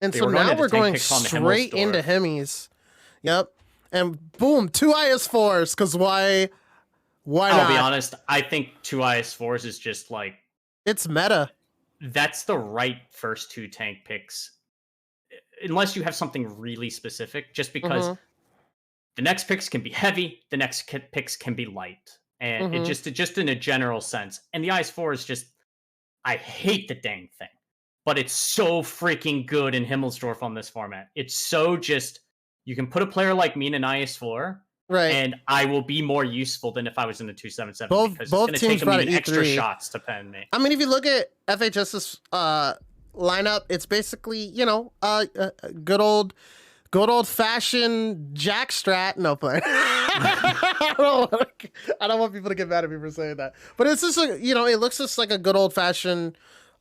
And They so were going now into we're tank going picks on the straight into Himmelsdorf. Hemis. Yep. And boom, 2 IS4s, because why I'll be not? honest, I think 2 IS4s is just like, It's meta. that's the right first 2 tank picks. Unless you have something really specific, just because the next picks can be heavy, the next picks can be light. And it just in a general sense. And the IS4 is just, I hate the dang thing. But it's so freaking good in Himmelsdorf on this format. It's so just, you can put a player like me in an IS4, Right. and I will be more useful than if I was in the 277, because both it's going to teams take brought them even an extra E3. shots to pen me. I mean, if you look at FHS's lineup, it's basically, you know, good old fashioned Jack Strat. No play. I don't want people to get mad at me for saying that. But it's just like, you know, it looks just like a good old fashioned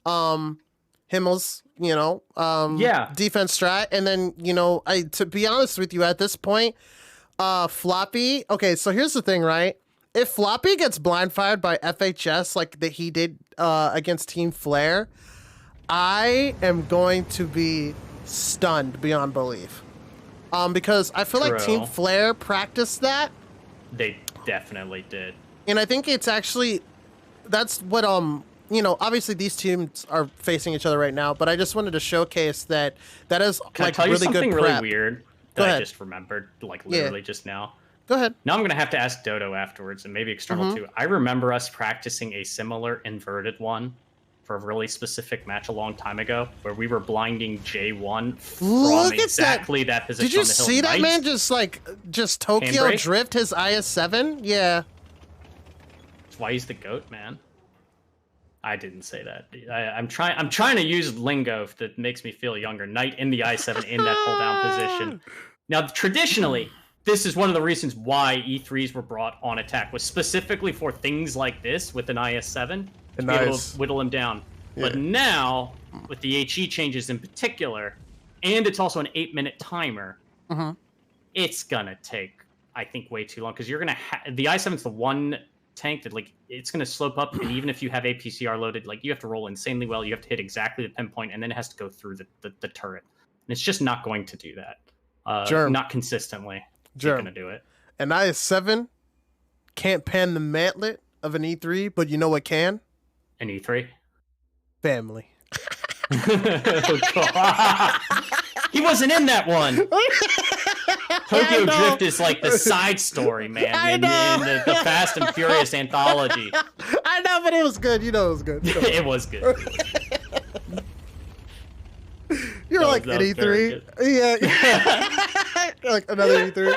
Himmels, you know, defense strat. And then, you know, to be honest with you, at this point, Floppy. Okay, so here's the thing, right? If Floppy gets blind fired by FHS like that he did against Team Flare, I am going to be stunned beyond belief. Because I feel like Team Flare practiced that. They definitely did. And I think it's actually, that's what, you know, obviously these teams are facing each other right now, but I just wanted to showcase that is like really good prep. Can I tell you something really weird that I just remembered, like literally just now? Go ahead. Now I'm going to have to ask Dodo afterwards, and maybe External too. I remember us practicing a similar inverted one for a really specific match a long time ago, where we were blinding J1 from exactly that position. Did you on the hill. see that man just Tokyo drift his IS7? Yeah. That's why he's the GOAT, man. I didn't say that. I'm trying to use lingo that makes me feel younger. Knight in the I7 in that pull down position. Now, traditionally, this is one of the reasons why E3s were brought on attack, was specifically for things like this with an IS7 to be able to whittle him down. Yeah. But now, with the HE changes in particular, and it's also an 8-minute timer, it's gonna take, I think, way too long, because you're gonna the I7's the one tank that, like, it's gonna slope up, and even if you have APCR loaded, like, you have to roll insanely well, you have to hit exactly the pinpoint, and then it has to go through the turret. And it's just not going to do that. Not consistently. You're gonna do it. An IS7 can't pan the mantlet of an E3, but you know what can? An E3? Family. Oh, God. He wasn't in that one. Tokyo Drift is like the side story, man, in the Fast and Furious anthology. I know, but it was good. You know it was good. It was good. You're like an E3. Yeah. Like another E3.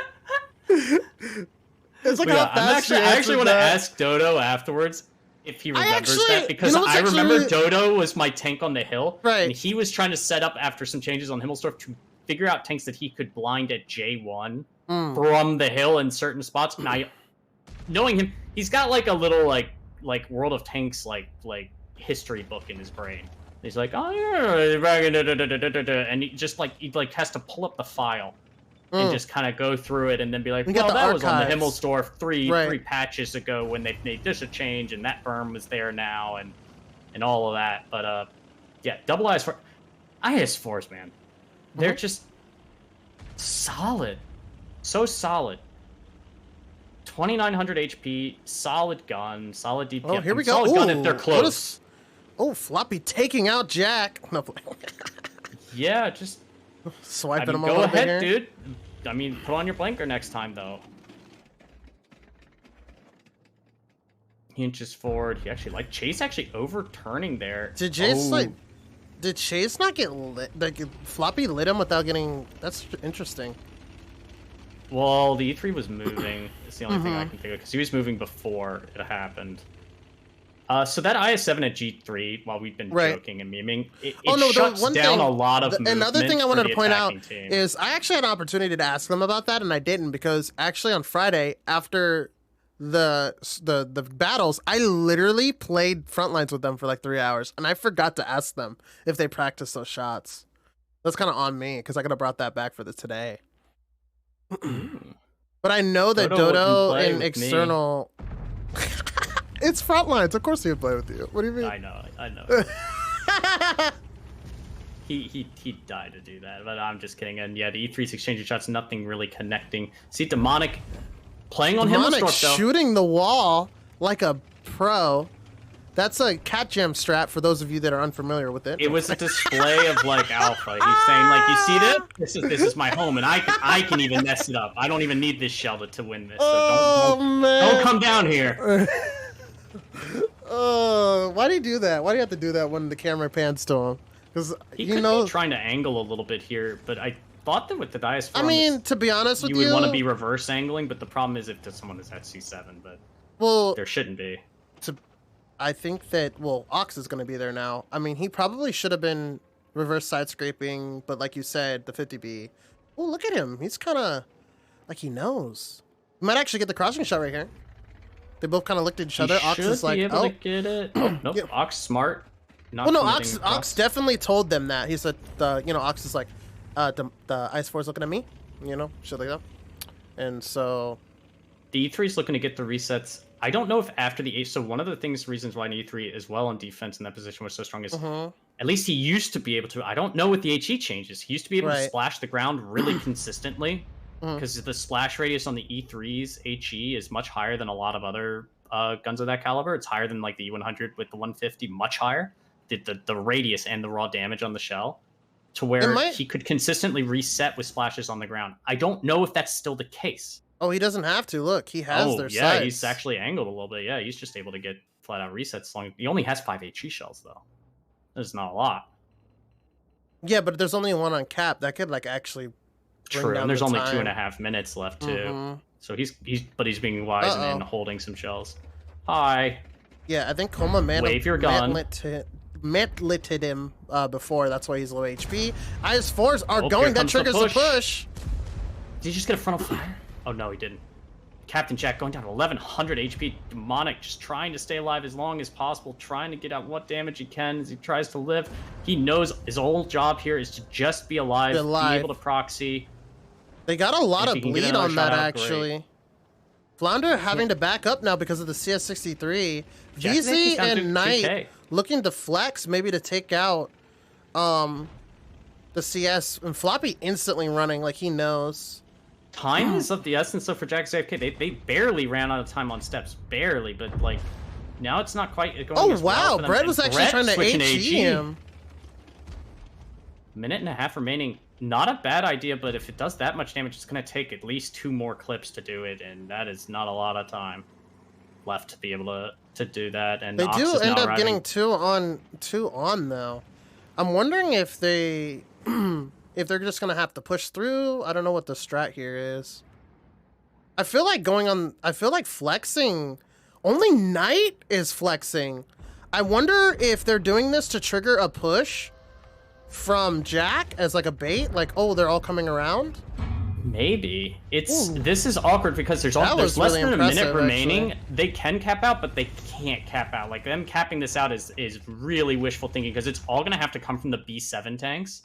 It's like I actually want to ask Dodo afterwards if he remembers that, because I remember Dodo was my tank on the hill, right? And he was trying to set up after some changes on Himmelsdorf to figure out tanks that he could blind at J1 from the hill in certain spots. And knowing him, he's got like a little like World of Tanks like history book in his brain. He's like, oh yeah, and he just he has to pull up the file and just kind of go through it and then be like, well, that was on the Himmelsdorf three patches ago when they made this a change, and that berm was there now, and all of that. But yeah, double IS4s, man, they're just solid, so solid. 2900 HP, solid gun, solid DPM. Oh, here we go. Solid gun if they're close. Oh, Floppy taking out Jack. No. Yeah, just swiping him go ahead, dude. I mean, put on your blanker next time, though. He inches forward. He actually Chase actually overturning there. Did Chase did Chase not get lit? Like, Floppy lit him without getting? That's interesting. Well, the E3 was moving. It's the only thing I can think of, because he was moving before it happened. So that IS7 at G3, while we've been joking and memeing, it shuts down a lot of movement. Another thing I wanted to point out team. is I actually had an opportunity to ask them about that, and I didn't, because actually on Friday, after the battles, I literally played Frontlines with them for like 3 hours, and I forgot to ask them if they practiced those shots. That's kind of on me, because I could have brought that back for today. But I know that Dodo and External... It's Frontlines. Of course he would play with you. What do you mean? I know. He died to do that, but I'm just kidding. And yeah, the E3's exchanging shots, nothing really connecting. See, Demonic playing on Demonic Himmelstorp, though. shooting the wall like a pro. That's a cat jam strat for those of you that are unfamiliar with it. It was a display of like alpha. He's saying like, you see this? This is my home, and I can even mess it up. I don't even need this shell to win this. So don't come down here. Why do you do that? Why do you have to do that when the camera pans to him? Because he could be trying to angle a little bit here, but I thought that with the dice, I mean, to be honest with you, you would want to be reverse angling. But the problem is if someone is at C7, but there shouldn't be. I think that Ox is going to be there now. I mean, he probably should have been reverse side scraping, but like you said, the 50B. Oh, look at him. He's kind of like he knows. He might actually get the crossing shot right here. They both kind of looked at each other. Ox is like, able to get it. Oh, nope. Yeah. Ox smart. Well, no, Ox definitely told them that. He said, Ox is like, the Ice 4 is looking at me, shit like that. And so the E3 is looking to get the resets. I don't know if after the H. So one of the reasons why E3 as well on defense in that position was so strong is at least he used to be able to. I don't know what the HE changes. He used to be able to splash the ground really consistently because the splash radius on the E3's HE is much higher than a lot of other guns of that caliber. It's higher than like the E100 with the 150, much higher. The radius and the raw damage on the shell to where he could consistently reset with splashes on the ground. I don't know if that's still the case. Oh, he doesn't have to. Look, he has their sights. He's actually angled a little bit. Yeah, he's just able to get flat-out resets. He only has 5 HE shells, though. There's not a lot. Yeah, but there's only one on cap. That could, actually True, and there's only 2.5 minutes left, too. So he's being wise and holding some shells. Hi. Yeah, I think Coma wave your gun. Metlited him before. That's why he's low HP. IS-4s are going. That triggers the push. Did he just get a frontal fire? Oh, no, he didn't. Captain Jack going down to 1100 HP. Demonic just trying to stay alive as long as possible, trying to get out what damage he can as he tries to live. He knows his whole job here is to just be alive, be able to proxy. They got a lot of bleed on that, actually. Great. Flounder having to back up now because of the CS63. VZ and Knight looking to flex, maybe to take out the CS. And Floppy instantly running like he knows. Time is of the essence, so for Jack's AFK, they barely ran out of time on steps. Barely, but, now it's not quite going as well for them. Brett was actually trying to HE him. Minute and a half remaining. Not a bad idea, but if it does that much damage, it's going to take at least 2 more clips to do it, and that is not a lot of time left to be able to do that. And they do end up getting 2 on, though. I'm wondering if they... if they're just gonna have to push through. I don't know what the strat here is. I feel like flexing. Only Knight is flexing. I wonder if they're doing this to trigger a push from Jack as a bait. They're all coming around. Maybe this is awkward because there's less really than a minute remaining. Actually. They can cap out, but they can't cap out. Them capping this out is really wishful thinking because it's all gonna have to come from the B7 tanks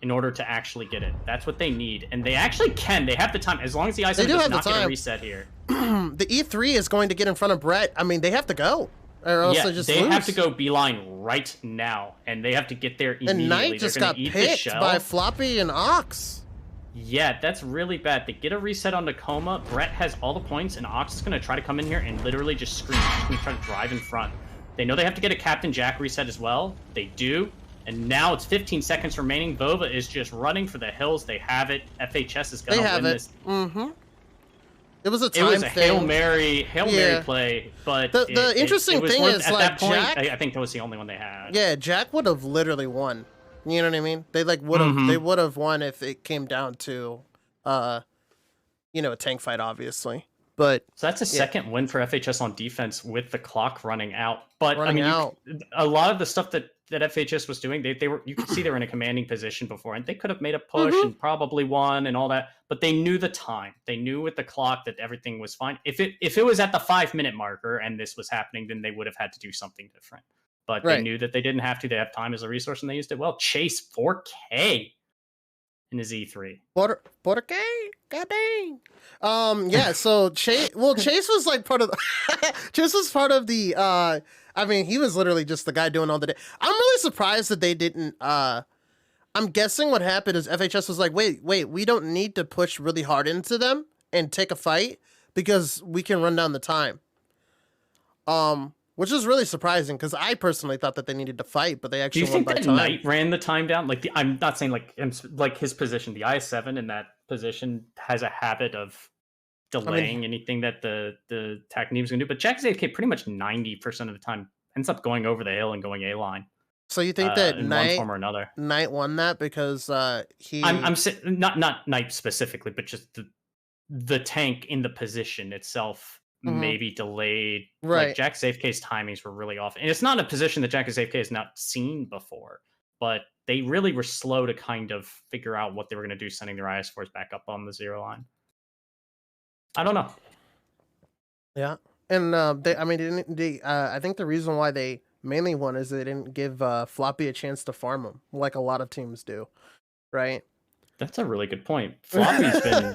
in order to actually get it. That's what they need. And they actually can. They have the time. As long as the I7 does not get a reset here. The E3 is going to get in front of Brett. I mean, they have to go. Or else they have to go beeline right now. And they have to get there immediately. And Knight just got picked by Floppy and Ox. Yeah, that's really bad. They get a reset on Tacoma. Brett has all the points, and Ox is going to try to come in here and literally just scream. He's going to try to drive in front. They know they have to get a Captain Jack reset as well. They do. And now it's 15 seconds remaining. Vova is just running for the hills. They have it. FHS is going to win this. It was a time thing. It was a Hail Mary play, but the interesting thing is, at that point, Jack, I think that was the only one they had. Yeah, Jack would have literally won. You know what I mean? They would have won if it came down to, a tank fight, obviously. But so that's a second win for FHS on defense with the clock running out. But a lot of the stuff that FHS was doing, you could see they were in a commanding position before, and they could have made a push and probably won and all that. But they knew the time. They knew with the clock that everything was fine. If it was at the 5-minute marker and this was happening, then they would have had to do something different. But they knew that they didn't have to. They have time as a resource, and they used it well. Chase 4K in his E3. 4K? God dang. So Chase was part of the Chase was part of the he was literally just the guy doing all the day. I'm really surprised that they didn't I'm guessing what happened is FHS was like, wait, we don't need to push really hard into them and take a fight because we can run down the time. Which is really surprising because I personally thought that they needed to fight, but they Do actually you won think by that time. Knight ran the time down? Like, I'm not saying like his position. The IS-7 in that position has a habit of delaying anything that the attack team's gonna do. But Jack's AFK pretty much 90% of the time ends up going over the hill and going A line. So you think that in one form or another? Knight won that because he? I'm not Knight specifically, but just the tank in the position itself maybe delayed. Right. Like Jack AFK's timings were really off, and it's not a position that Jack AFK has not seen before. But they really were slow to kind of figure out what they were going to do, sending their IS-4s back up on the 0 line. I don't know. Yeah, and I think the reason why they mainly won is they didn't give Floppy a chance to farm him like a lot of teams do, right? That's a really good point. Floppy's been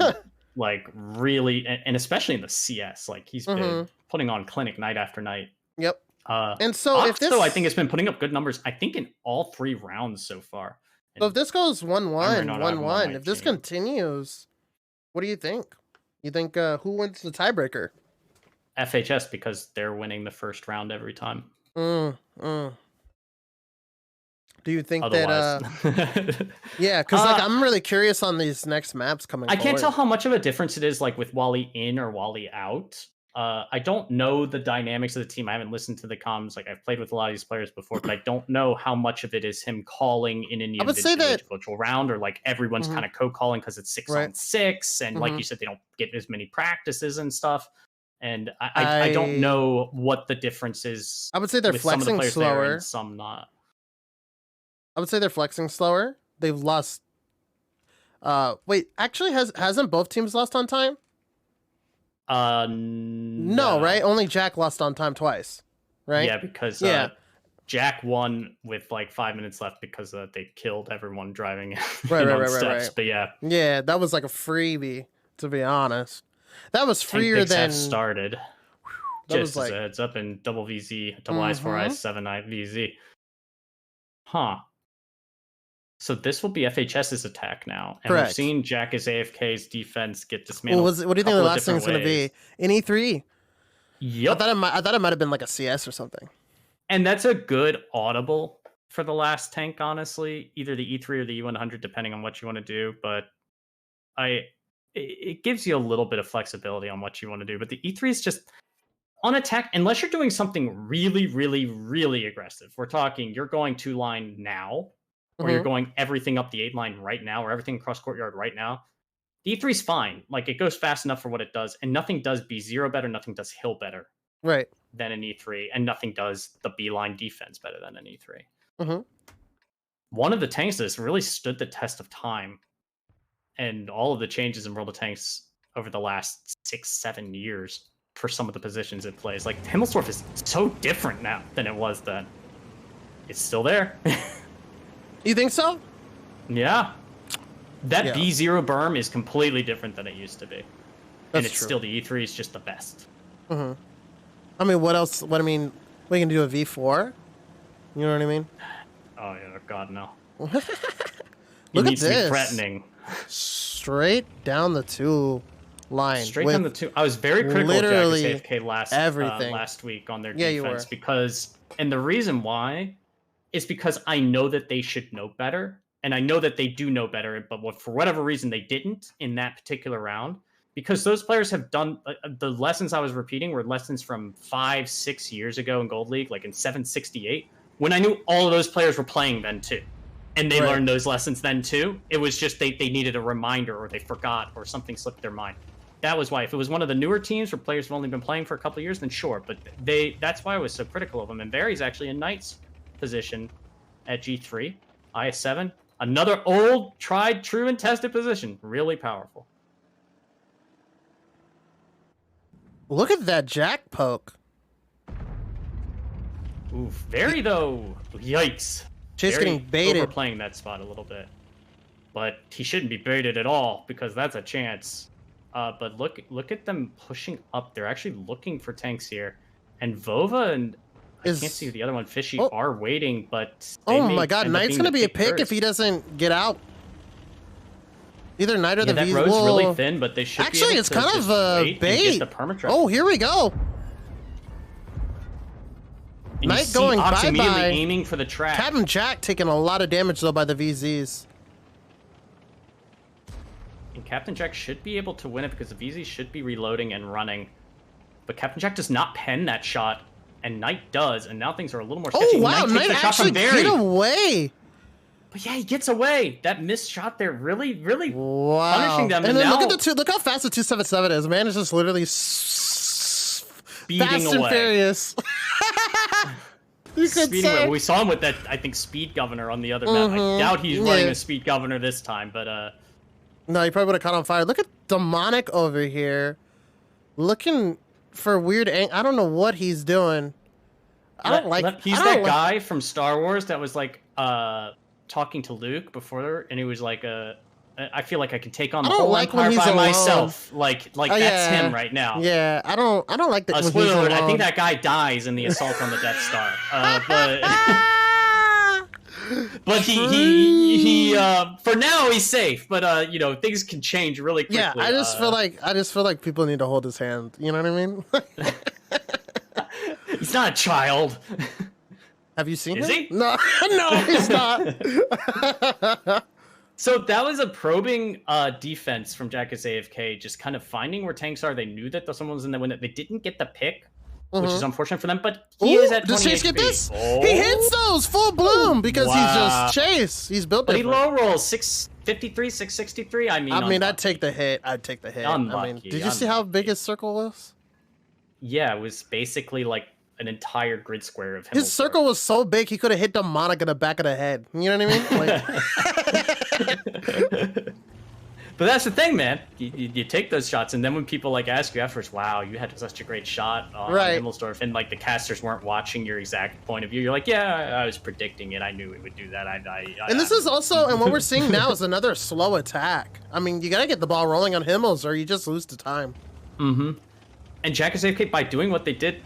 like really, and especially in the CS, like he's been putting on clinic night after night. Yep. And so I think it's been putting up good numbers. I think in all 3 rounds so far. So if this goes 1-1, 1-1, if this continues, what do you think? You think who wins the tiebreaker? FHS, because they're winning the first round every time. Do you think that yeah, because like I'm really curious on these next maps coming forward. Can't tell how much of a difference it is like with Wally in or Wally out. I don't know the dynamics of the team. I haven't listened to the comms. Like I've played with a lot of these players before, but I don't know how much of it is him calling in an individual round, or like everyone's kind of co-calling because it's 6-on-6, and like you said, they don't get as many practices and stuff. And I don't know what the difference is. I would say they're flexing slower, and some not. I would say they're flexing slower. They've lost. Wait, actually, hasn't both teams lost on time? No, right? Only Jack lost on time twice, right? Yeah, because Jack won with like 5 minutes left because they killed everyone driving steps. But yeah, that was like a freebie, to be honest. That was freer than started. Just as a heads up in double VZ, double IS-4, IS-7, VZ. Huh. So this will be FHS's attack now. And we've seen Jack as AFK's defense get dismantled. What do you think the last thing's going to be? In E3? Yep. I thought it might have been like a CS or something. And that's a good audible for the last tank, honestly. Either the E3 or the E100, depending on what you want to do. But it gives you a little bit of flexibility on what you want to do. But the E3 is just on attack, unless you're doing something really, really, really aggressive. We're talking you're going 2-line now, or you're going everything up the 8-line right now, or everything across courtyard right now. The E3 is fine. Like, it goes fast enough for what it does, and nothing does B0 better, nothing does hill better than an E3, and nothing does the B-line defense better than an E3. One of the tanks that's really stood the test of time, and all of the changes in World of Tanks over the last 6-7 years for some of the positions it plays. Like, Himmelsdorf is so different now than it was then. It's still there. You think so? Yeah. That B0 berm is completely different than it used to be. And it's still the E3 is just the best. I mean, what else? We can do a V4? You know what I mean? Oh, yeah. God, no. Look at this. To be threatening. Straight down the 2 line. Down the 2. I was very critical of Jack's AFK last week on their defense because, and the reason why is because I know that they should know better, and I know that they do know better, but for whatever reason they didn't in that particular round, because those players have done the lessons I was repeating were lessons from 5-6 years ago in Gold League, like in 768, when I knew all of those players were playing then too. And they learned those lessons then too. It was just they needed a reminder, or they forgot, or something slipped their mind. That was why. If it was one of the newer teams where players have only been playing for a couple of years, then sure. But that's why I was so critical of them. And Barry's actually in Knight's position at G3, IS-7. Another old, tried, true, and tested position. Really powerful. Look at that Jack poke. Ooh, very though. Yikes. Chase getting baited. Overplaying that spot a little bit. But he shouldn't be baited at all, because that's a chance. But look at them pushing up. They're actually looking for tanks here. And Vova and I can't see the other one. Fishy are waiting, but oh my god, Knight's gonna be a pick if he doesn't get out. Either Knight or the that V's road's will... really thin, but they should actually, be able it's to kind just of wait bait. and get the permatrap. Oh, here we go. And Knight going Ox bye-bye. immediately aiming for the track. Captain Jack taking a lot of damage, though, by the VZs. And Captain Jack should be able to win it because the VZs should be reloading and running. But Captain Jack does not pen that shot, and Knight does, and now things are a little more sketchy. Oh, wow, Knight actually get away. But yeah, he gets away. That missed shot there really punishing them. And then now, look how fast the 277 is. Man, it's just literally speeding fast away. and furious. You could speeding say. away. We saw him with that, I think, speed governor on the other map. I doubt he's running a speed governor this time, but no, he probably would have caught on fire. Look at Demonic over here, looking for weird. I don't know what he's doing. I don't like. He's that guy from Star Wars that was like talking to Luke before, and he was like, I feel like I can take on the whole Empire by myself. Like that's him right now. Yeah, I don't like that. Spoiler alert, I think that guy dies in the assault on the Death Star. But he for now he's safe. But you know, things can change really quickly. Yeah, I just feel like people need to hold his hand. You know what I mean? He's not a child. Have you seen him? Is he? No, no, he's not. So that was a probing defense from Jackass AFK, just kind of finding where tanks are. They knew that someone was in the window. They didn't get the pick, which is unfortunate for them, but he is at 20 does Chase HP. get this? Oh. He hits those full bloom because he's just Chase. He's built different. But he low rolls 653, 663. I mean, I'd take the hit. Unlucky. Did you see how big his circle was? Yeah, it was basically like an entire grid square of him. His circle was so big he could have hit Demonic in the back of the head. You know what I mean? Like... But that's the thing, man. You take those shots, and then when people like ask you afterwards, "Wow, you had such a great shot on Himmelsdorf," and like the casters weren't watching your exact point of view, you're like, "Yeah, I was predicting it. I knew it would do that." And this is also, and what we're seeing now is another slow attack. I mean, you gotta get the ball rolling on Himmels, or you just lose the time. Mm-hmm. And Jackass AFK, by doing what they did,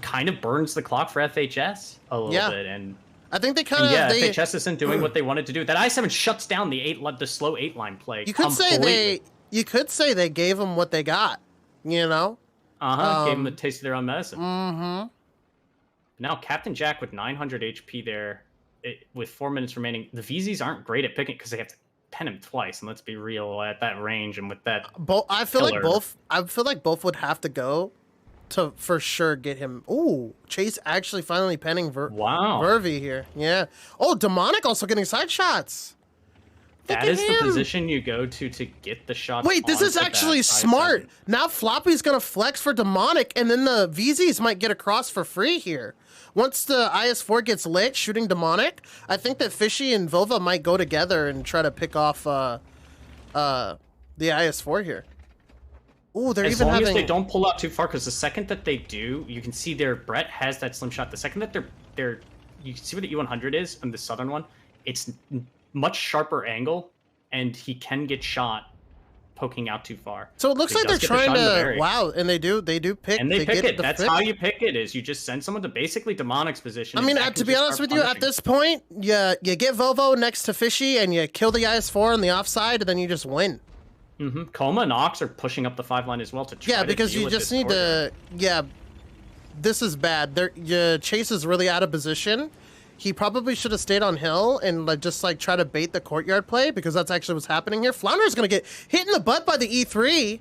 kind of burns the clock for FHS a little bit, and I think they kind of FHS isn't doing what they wanted to do. That I7 shuts down the slow 8-line play. You could say they gave them what they got, you know. Gave them a taste of their own medicine. Now Captain Jack with 900 HP there, with 4 minutes remaining. The VZs aren't great at picking because they have to pen him twice, and let's be real, at that range and with that. I feel like both would have to go to for sure get him. Ooh, Chase actually finally penning Vervi here. Yeah. Oh, Demonic also getting side shots. That is the position you go to get the shot. Wait, this is actually smart. Now Floppy's gonna flex for Demonic, and then the VZs might get across for free here. Once the IS-4 gets lit, shooting Demonic, I think that Fishy and Vova might go together and try to pick off the IS-4 here. Ooh, they're as long as they don't pull out too far, because the second that they do, you can see Brett has that slim shot. The second that you can see where the E100 is on the southern one. It's much sharper angle, and he can get shot poking out too far. So it looks like they're trying to and they do pick. And they pick it. That's how you pick it. Is you just send someone to basically Demonic's position. I mean, to be honest with you, at this point, you get Vovo next to Fishy, and you kill the IS-4 on the offside, and then you just win. Coma and Ox are pushing up the 5-line as well to try because you just need to. Yeah, this is bad. Chase is really out of position. He probably should have stayed on hill and just try to bait the courtyard play, because that's actually what's happening here. Flounder's gonna get hit in the butt by the E3,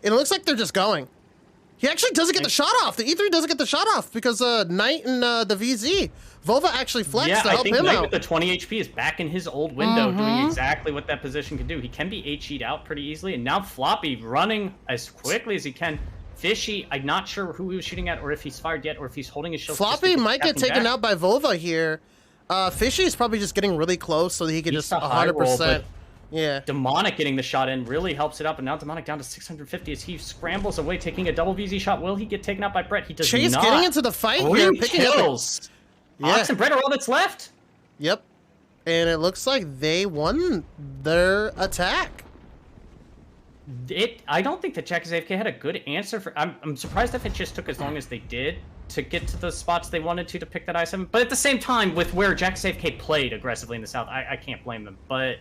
and it looks like they're just going. He actually doesn't get the shot off. The E3 doesn't get the shot off because Knight and the VZ. Vova actually flexed to help him Knight out. With the 20 HP is back in his old window, doing exactly what that position can do. He can be HE'd out pretty easily, and now Floppy running as quickly as he can. Fishy, I'm not sure who he was shooting at, or if he's fired yet, or if he's holding his shield. Floppy might get taken out by Vova here. Fishy is probably just getting really close so that he can just 100%. Yeah. Demonic getting the shot in really helps it up, and now Demonic down to 650 as he scrambles away, taking a double VZ shot. Will he get taken out by Brett? He does Chase not. Getting into the fight here, picking kills. Ox and Brett are all that's left. Yep. And it looks like they won their attack. I don't think that Jackass AFK had a good answer for. I'm surprised if it just took as long as they did. to get to the spots they wanted to pick that I7. But at the same time, with where JackasAFK played aggressively in the South, I can't blame them. But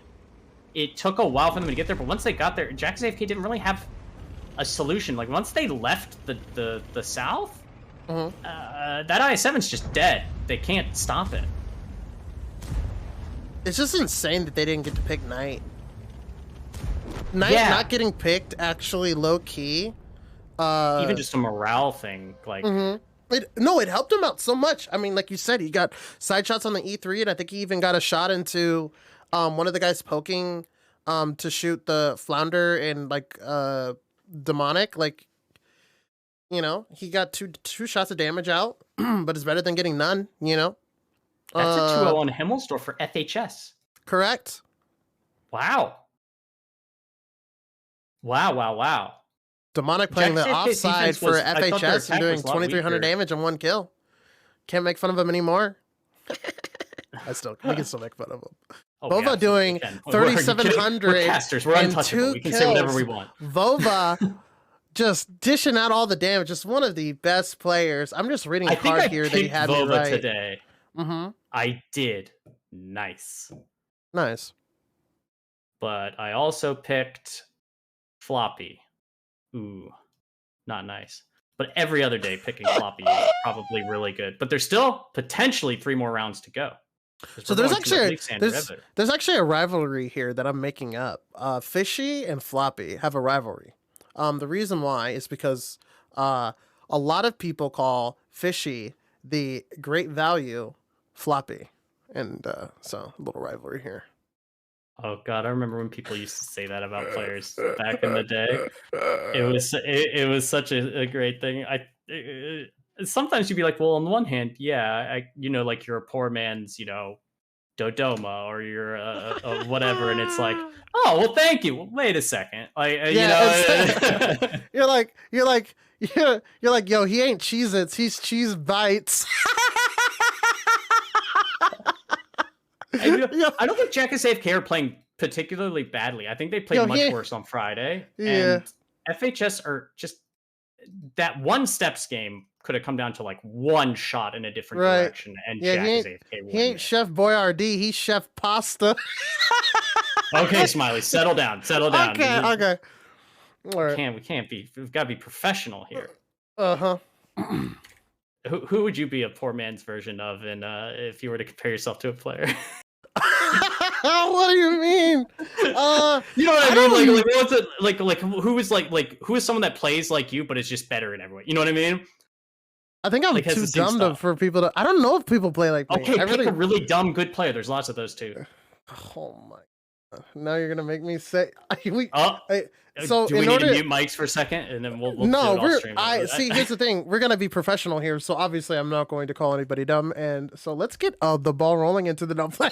it took a while for them to get there. But once they got there, JackasAFK didn't really have a solution. Like, once they left the South, that I7's just dead. They can't stop it. It's just insane that they didn't get to pick Knight. Knight not getting picked, actually, low-key. Even just a morale thing, like... It helped him out so much. I mean, like you said, he got side shots on the E3, and I think he even got a shot into one of the guys poking to shoot the Flounder and, like, Demonic. Like, you know, he got two shots of damage out, but it's better than getting none, you know? That's a 2-0 on Himmelsdorf for FHS. Correct. Wow. Wow. Demonic playing the offside for FHS and doing 2,300 damage and 1 kill. Can't make fun of him anymore. We can still make fun of him. Vova doing 3,700 and 2 kills. Say whatever we want. Vova just dishing out all the damage. Just one of the best players. I'm just reading a card here that he had me right today. I did. Nice. But I also picked Floppy. Ooh, not nice. But every other day picking Floppy is probably really good. But there's still potentially 3 more rounds to go. So there's actually a rivalry here that I'm making up. Fishy and Floppy have a rivalry. The reason why is because a lot of people call Fishy the great value Floppy, and so a little rivalry here. Oh God, I remember when people used to say that about players back in the day. It was such a great thing. Sometimes you'd be like, well, on the one hand, yeah, like you're a poor man's, Dodoma, or you're a whatever, and it's like, oh, well, thank you. Well, wait a second, you're like, yo, he ain't Cheez-Its, he's Cheese Bites. I don't think JackasAFK are playing particularly badly. I think they played much worse on Friday. Yeah. And FHS are just that one steps game could have come down to like one shot in a different direction, and JackasAFK won. He ain't Chef Boyardee, he's Chef Pasta. Okay, Smiley, settle down. Okay. All right. We can't be. We've got to be professional here. Who would you be a poor man's version of, and if you were to compare yourself to a player? What do you mean? You know what I mean? Like what's it like? Who is someone that plays like you, but is just better in every way? You know what I mean? I think I'm too dumb for people to. I don't know if people play like me. Okay, pick a really dumb good player. There's lots of those too. Oh my! Now you're gonna make me say. So do we need to mute mics for a second, and then we'll no, do it off stream? See, here's the thing: we're gonna be professional here, so obviously I'm not going to call anybody dumb, and so let's get the ball rolling into the dumb play.